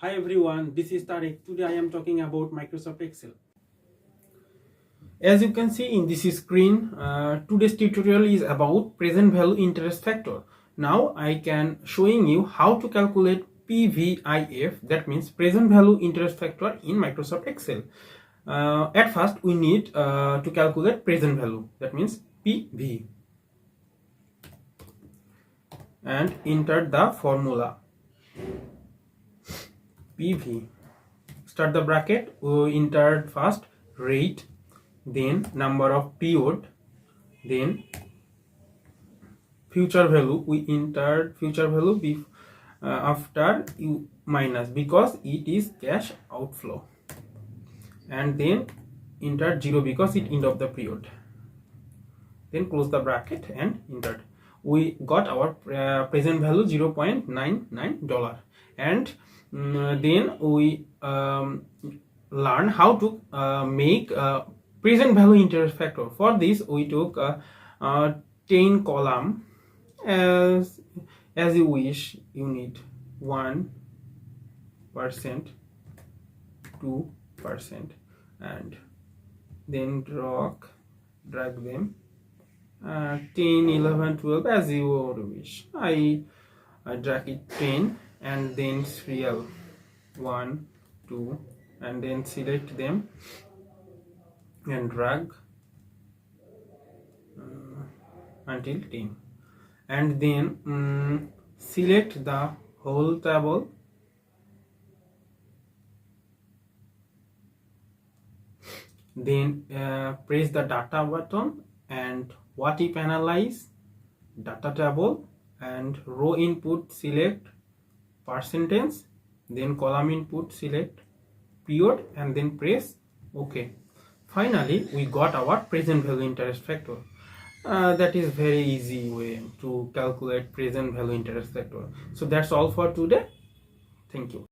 Hi everyone, this is Tarek. Today I am talking about Microsoft Excel. As you can see in this screen, today's tutorial is about present value interest factor. Now I can showing you how to calculate PVIF, that means present value interest factor in Microsoft Excel. At first we need to calculate present value, that means PV, and enter the formula PV. Start the bracket, we entered first rate, then number of period, then future value. We entered future value after you minus because it is cash outflow, and then entered 0 because it end of the period. Then close the bracket and entered. We got our present value $0.99, and then we learn how to make present value interest factor. For this we took 10 column. As you wish, you need 1%, 2%, and then drag them 10, 11, 12 as you wish. I drag it 10 and then serial 1, 2, and then select them and drag until 10, and then select the whole table, then press the data button and what if analyze data table, and row input select percentage, then column input select period, and then press OK. Finally we got our present value interest factor. That is very easy way to calculate present value interest factor. So that's all for today. Thank you.